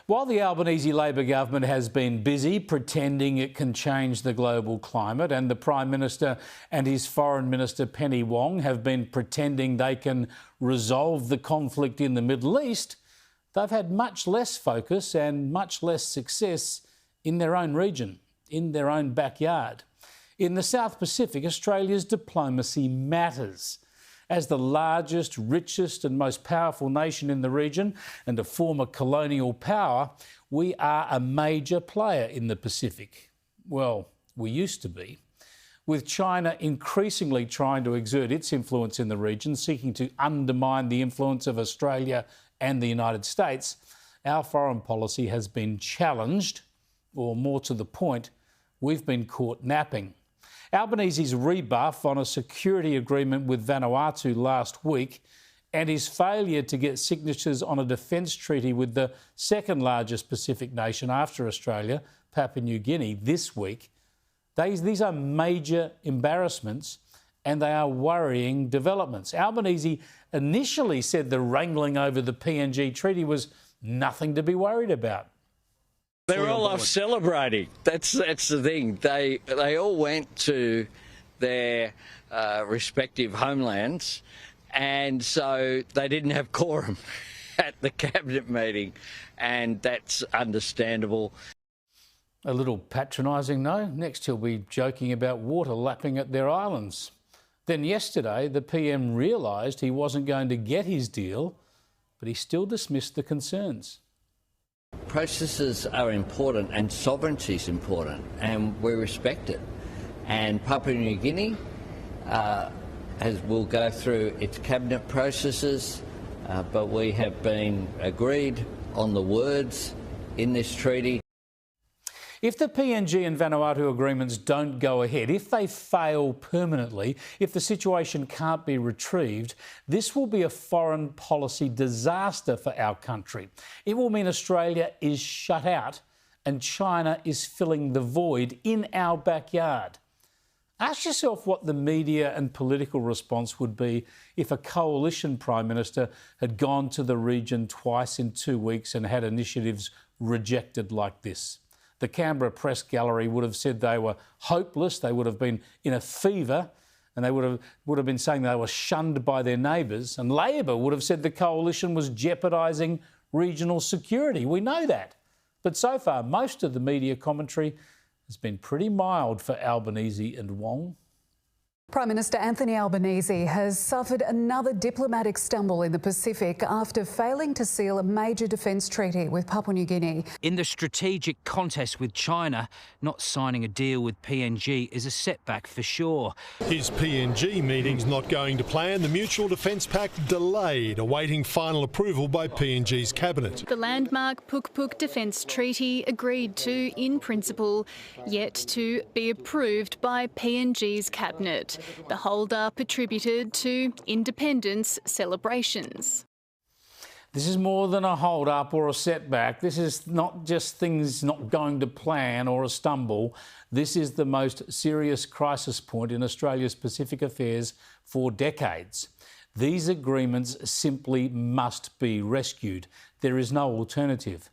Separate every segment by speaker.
Speaker 1: While the Albanese Labor government has been busy pretending it can change the global climate, and the Prime Minister and his Foreign Minister Penny Wong have been pretending they can resolve the conflict in the Middle East, they've had much less focus and much less success in their own region, in their own backyard. In the South Pacific, Australia's diplomacy matters. As the largest, richest and most powerful nation in the region and a former colonial power, we are a major player in the Pacific. Well, we used to be. With China increasingly trying to exert its influence in the region, seeking to undermine the influence of Australia and the United States, our foreign policy has been challenged, or more to the point, we've been caught napping. Albanese's rebuff on a security agreement with Vanuatu last week and his failure to get signatures on a defence treaty with the second largest Pacific nation after Australia, Papua New Guinea, this week, these are major embarrassments and they are worrying developments. Albanese initially said the wrangling over the PNG treaty was nothing to be worried about.
Speaker 2: They're all off celebrating. That's the thing. They all went to their respective homelands, and so they didn't have quorum at the cabinet meeting, and that's understandable.
Speaker 1: A little patronising, no? Next he'll be joking about water lapping at their islands. Then yesterday the PM realised he wasn't going to get his deal, but he still dismissed the concerns.
Speaker 2: Processes are important and sovereignty is important, and we respect it. And Papua New Guinea will go through its cabinet processes, but we have been agreed on the words in this treaty.
Speaker 1: If the PNG and Vanuatu agreements don't go ahead, if they fail permanently, if the situation can't be retrieved, this will be a foreign policy disaster for our country. It will mean Australia is shut out and China is filling the void in our backyard. Ask yourself what the media and political response would be if a coalition Prime Minister had gone to the region twice in 2 weeks and had initiatives rejected like this. The Canberra Press Gallery would have said they were hopeless, they would have been in a fever, and they would have been saying they were shunned by their neighbours. And Labor would have said the coalition was jeopardising regional security. We know that. But so far, most of the media commentary has been pretty mild for Albanese and Wong.
Speaker 3: Prime Minister Anthony Albanese has suffered another diplomatic stumble in the Pacific after failing to seal a major defence treaty with Papua New Guinea.
Speaker 4: In the strategic contest with China, not signing a deal with PNG is a setback for sure.
Speaker 5: His PNG meeting's not going to plan. The Mutual Defence Pact delayed, awaiting final approval by PNG's cabinet.
Speaker 6: The landmark Puk Defence Treaty agreed to in principle, yet to be approved by PNG's cabinet. The hold-up attributed to independence celebrations.
Speaker 1: This is more than a hold-up or a setback. This is not just things not going to plan or a stumble. This is the most serious crisis point in Australia's Pacific affairs for decades. These agreements simply must be rescued. There is no alternative.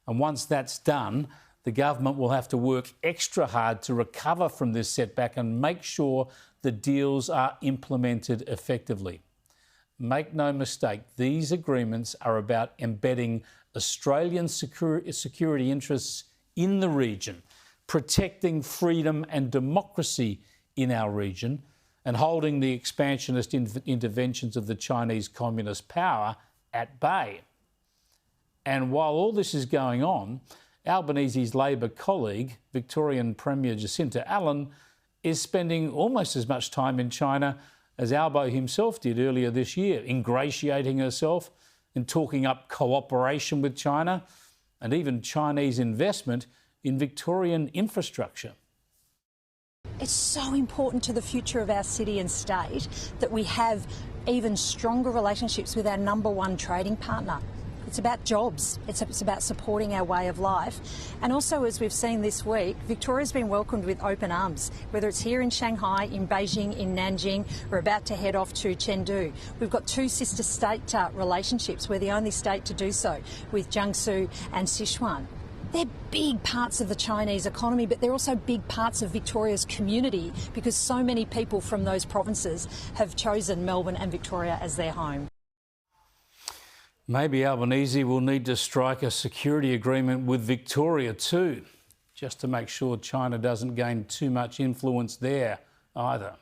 Speaker 1: And once that's done, the government will have to work extra hard to recover from this setback and make sure the deals are implemented effectively. Make no mistake, these agreements are about embedding Australian security interests in the region, protecting freedom and democracy in our region, and holding the expansionist interventions of the Chinese Communist power at bay. And while all this is going on, Albanese's Labor colleague, Victorian Premier Jacinta Allan, is spending almost as much time in China as Albo himself did earlier this year, ingratiating herself and talking up cooperation with China and even Chinese investment in Victorian infrastructure.
Speaker 7: It's so important to the future of our city and state that we have even stronger relationships with our #1 trading partner. It's about jobs. It's about supporting our way of life. And also, as we've seen this week, Victoria's been welcomed with open arms, whether it's here in Shanghai, in Beijing, in Nanjing. We're about to head off to Chengdu. We've got two sister state relationships. We're the only state to do so, with Jiangsu and Sichuan. They're big parts of the Chinese economy, but they're also big parts of Victoria's community because so many people from those provinces have chosen Melbourne and Victoria as their home.
Speaker 1: Maybe Albanese will need to strike a security agreement with Victoria too, just to make sure China doesn't gain too much influence there either.